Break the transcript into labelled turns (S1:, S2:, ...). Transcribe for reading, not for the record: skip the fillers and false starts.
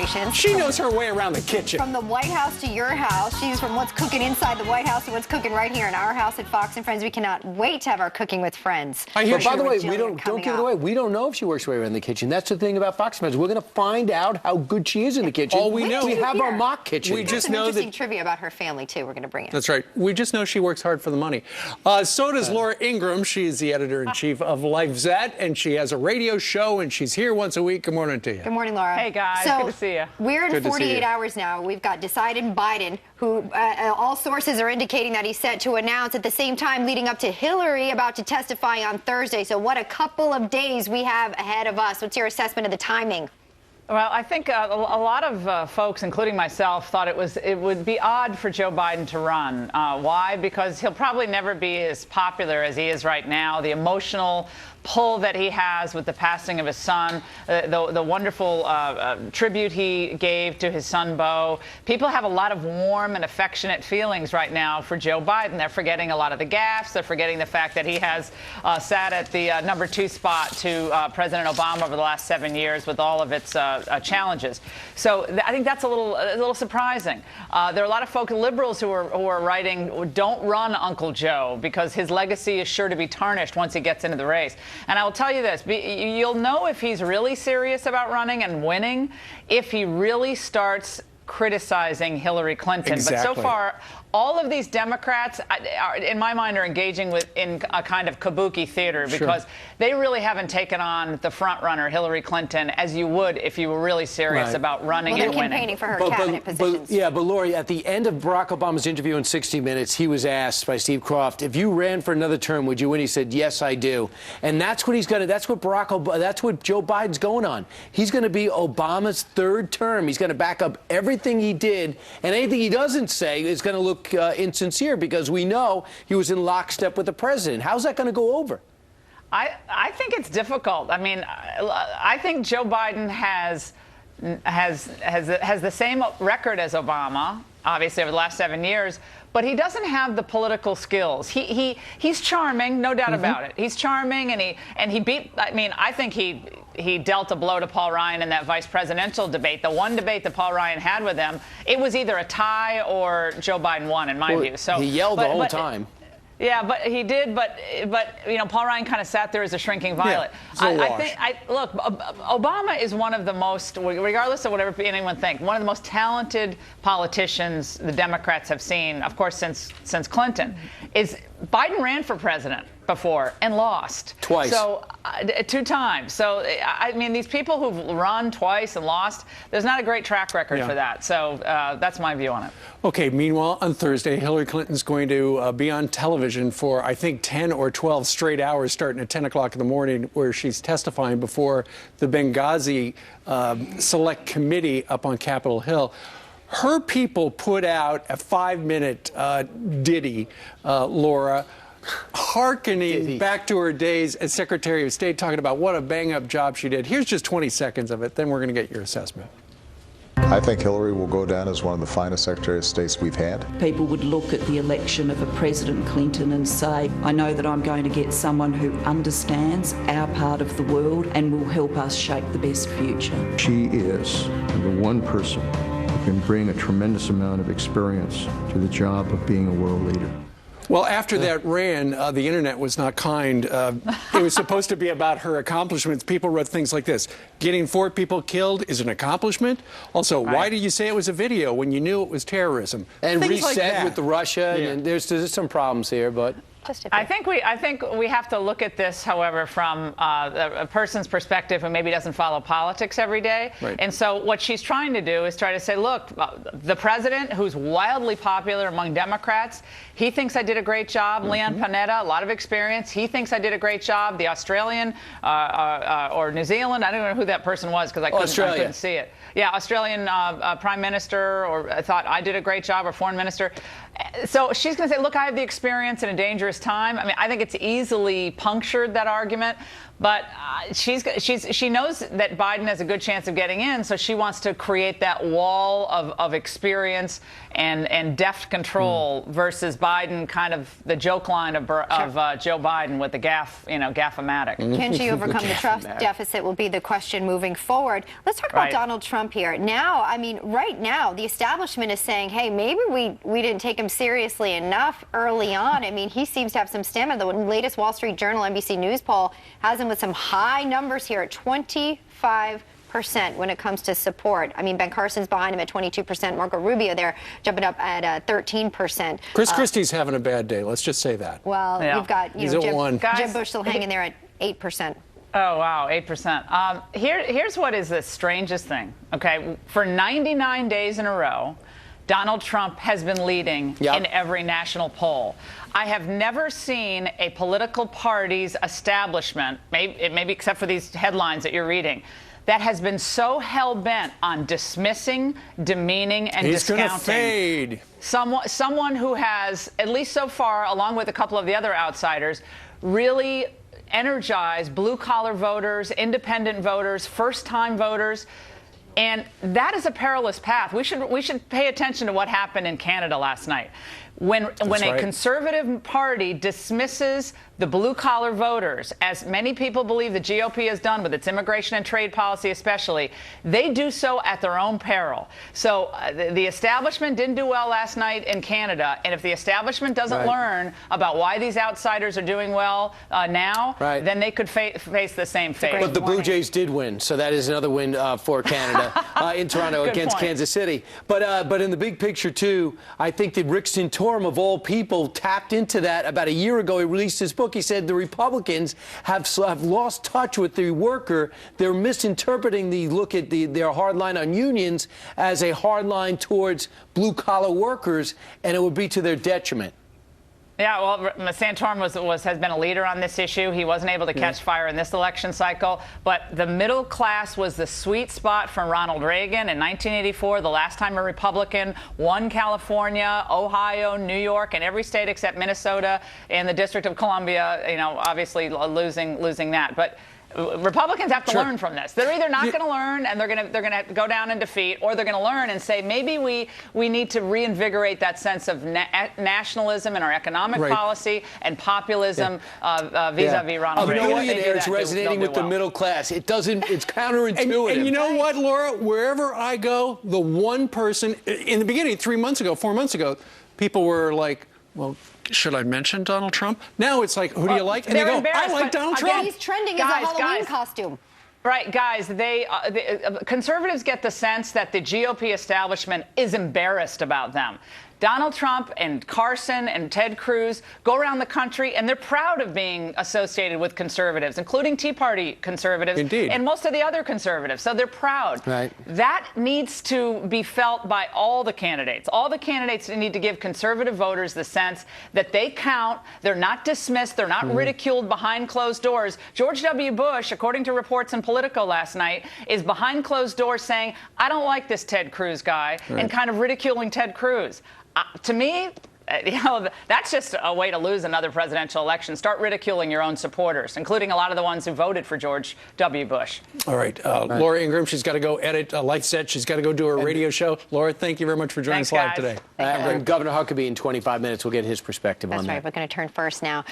S1: demonstrations.
S2: She knows her way around the kitchen.
S1: From the White House to your house. She's from what's cooking inside the White House to what's cooking right here in our house at Fox and Friends. We cannot wait to have our Cooking with Friends.
S2: I hear
S3: But by the way, we don't give it away. We don't know if she works her way around the kitchen. That's the thing about Fox Friends. We're going to find out how good she is in the kitchen.
S2: All we know,
S3: we have our mock kitchen.
S2: We just
S1: some
S2: know
S1: interesting
S2: that
S1: trivia about her family too. We're going to bring it.
S2: That's right. We just know she works hard for the money. So does Laura Ingraham. She is the editor-in-chief of Lifezette, and she has a radio show, and she's here once a week. Good morning to you.
S1: Good morning, Laura.
S4: Hey, guys.
S1: So,
S4: good to see you.
S1: We're in
S2: Good to see
S1: 48
S2: you.
S1: hours now. We've got Decidin Biden, who all sources are indicating that he's set to announce at the same time leading up to Hillary about to testify on Thursday. So what a couple of days we have ahead of us. What's your assessment of the timing?
S4: Well, I think a lot of folks, including myself, thought it would be odd for Joe Biden to run. Why? Because he'll probably never be as popular as he is right now. The emotional pull that he has with the passing of his son, the wonderful tribute he gave to his son, Beau. People have a lot of warm and affectionate feelings right now for Joe Biden. They're forgetting a lot of the gaffes. They're forgetting the fact that he has sat at the number 2 spot to President Obama over the last 7 years with all of its challenges. So I think that's a little surprising. There are a lot of folks, liberals, who are writing, "Don't run, Uncle Joe," because his legacy is sure to be tarnished once he gets into the race. And I will tell you this, you'll know if he's really serious about running and winning if he really starts criticizing Hillary Clinton.
S2: Exactly.
S4: But so far, all of these Democrats, in my mind, are engaging in a kind of kabuki theater because they really haven't taken on the front runner, Hillary Clinton, as you would if you were really serious about running and
S1: They're
S4: winning.
S1: campaigning for her cabinet positions.
S3: But Lori, at the end of Barack Obama's interview in 60 Minutes, he was asked by Steve Croft, if you ran for another term, would you win? He said, yes, I do. And that's what that's what Joe Biden's going on. He's going to be Obama's third term. He's going to back up everything he did, and anything he doesn't say is going to look insincere because we know he was in lockstep with the president. How's that going to go over?
S4: I think it's difficult. I mean, I think Joe Biden has the same record as Obama, obviously, over the last 7 years, but he doesn't have the political skills. He's charming, no doubt about it. He's charming, and he beat. I mean, I think he dealt a blow to Paul Ryan in that vice presidential debate. The one debate that Paul Ryan had with him, it was either a tie or Joe Biden won, in my view. So
S3: he yelled the whole time.
S4: Yeah, but he did. But Paul Ryan kind of sat there as a shrinking violet.
S2: Yeah,
S4: look, Obama is one of the most, regardless of whatever anyone thinks, one of the most talented politicians the Democrats have seen, of course, since Clinton. Biden ran for president before and lost
S3: twice.
S4: So 2 times. So I mean, these people who've run twice and lost, there's not a great track record for that. So that's my view on it.
S2: Okay, meanwhile, on Thursday, Hillary Clinton's going to be on television for, I think, 10 or 12 straight hours starting at 10 o'clock in the morning, where she's testifying before the Benghazi Select Committee up on Capitol Hill. Her people put out a 5-minute ditty, Laura, hearkening back to her days as Secretary of State, talking about what a bang-up job she did. Here's just 20 seconds of it, then we're going to get your assessment.
S5: I think Hillary will go down as one of the finest Secretary of States we've had.
S6: People would look at the election of a President Clinton and say, I know that I'm going to get someone who understands our part of the world and will help us shape the best future.
S7: She is the one person who can bring a tremendous amount of experience to the job of being a world leader.
S2: Well, after that ran, the internet was not kind. It was supposed to be about her accomplishments. People wrote things like this: getting 4 people killed is an accomplishment. Also, why did you say it was a video when you knew it was terrorism?
S3: And
S2: things
S3: reset
S2: like
S3: with the Russia. Yeah. And there's some problems here, but.
S4: I think we have to look at this, however, from a person's perspective who maybe doesn't follow politics every day.
S2: Right.
S4: And so what she's trying to do is try to say, look, the president, who's wildly popular among Democrats, he thinks I did a great job. Leon Panetta, a lot of experience. He thinks I did a great job. The Australian or New Zealand, I don't know who that person was because I couldn't see it. Yeah, Australian Prime Minister, or I thought I did a great job, or Foreign Minister. So she's going to say, look, I have the experience in a dangerous time. I mean, I think it's easily punctured, that argument. But she knows that Biden has a good chance of getting in, so she wants to create that wall of experience and deft control versus Biden, kind of the joke line of Joe Biden with the gaff-o-matic.
S1: Can she overcome the trust deficit will be the question moving forward. Let's talk about Donald Trump here. Now, I mean, right now, the establishment is saying, hey, maybe we didn't take him seriously enough early on. I mean, he seems to have some stamina. The latest Wall Street Journal NBC News poll has him with some high numbers here at 25% when it comes to support. I mean, Ben Carson's behind him at 22%. Marco Rubio there jumping up at 13%. Chris
S2: Christie's having a bad day. Let's just say that.
S1: Well, you've got Jeb Bush still hanging there at 8%.
S4: Oh, wow, 8%. Here's what is the strangest thing, okay? For 99 days in a row, Donald Trump has been leading in every national poll. I have never seen a political party's establishment, maybe except for these headlines that you're reading, that has been so hell-bent on dismissing, demeaning, and discounting. He's going to
S2: fade.
S4: Someone who has, at least so far, along with a couple of the other outsiders, really energized blue-collar voters, independent voters, first-time voters. And that is a perilous path. We should pay attention to what happened in Canada last night. When a conservative party dismisses the blue-collar voters, as many people believe the GOP has done with its immigration and trade policy especially, they do so at their own peril. So the establishment didn't do well last night in Canada, and if the establishment doesn't learn about why these outsiders are doing well now, then they could face the same fate.
S3: But the Blue Jays did win, so that is another win for Canada in Toronto against Kansas City. But in the big picture, too, I think that Rick Santorum, of all people, tapped into that about a year ago. He released his book. He said the Republicans have lost touch with the worker. They're misinterpreting the look at their hard line on unions as a hard line towards blue-collar workers, and it would be to their detriment.
S4: Yeah, well, Santorum has been a leader on this issue. He wasn't able to catch fire in this election cycle, but the middle class was the sweet spot from Ronald Reagan in 1984, the last time a Republican won California, Ohio, New York, and every state except Minnesota and the District of Columbia, obviously losing that. But Republicans have to learn from this. They're either not going to learn and they're going to go down in defeat, or they're going to learn and say maybe we need to reinvigorate that sense of nationalism in our economic policy and populism vis-a-vis Ronald Reagan.
S3: Billionaires resonating with the middle class. It's counterintuitive.
S2: And you know what, Laura? Wherever I go, the one person in the beginning, 4 months ago, people were like, well, should I mention Donald Trump? Now it's like, who do you like? And they go, I like Donald Trump.
S1: He's trending as a Halloween costume.
S4: Right, guys, conservatives get the sense that the GOP establishment is embarrassed about them. Donald Trump and Carson and Ted Cruz go around the country, and they're proud of being associated with conservatives, including Tea Party conservatives and most of the other conservatives. So they're proud.
S3: Right.
S4: That needs to be felt by all the candidates. All the candidates need to give conservative voters the sense that they count. They're not dismissed. They're not ridiculed behind closed doors. George W. Bush, according to reports in Politico last night, is behind closed doors saying, I don't like this Ted Cruz guy, and kind of ridiculing Ted Cruz. To me, that's just a way to lose another presidential election. Start ridiculing your own supporters, including a lot of the ones who voted for George W. Bush.
S2: All right. Laura Ingraham, she's got to go edit a light set. She's got to go do her radio show. Laura, thank you very much for joining us live today.
S3: And Governor Huckabee in 25 minutes will get his perspective on that.
S1: That's right. We're going to turn first now.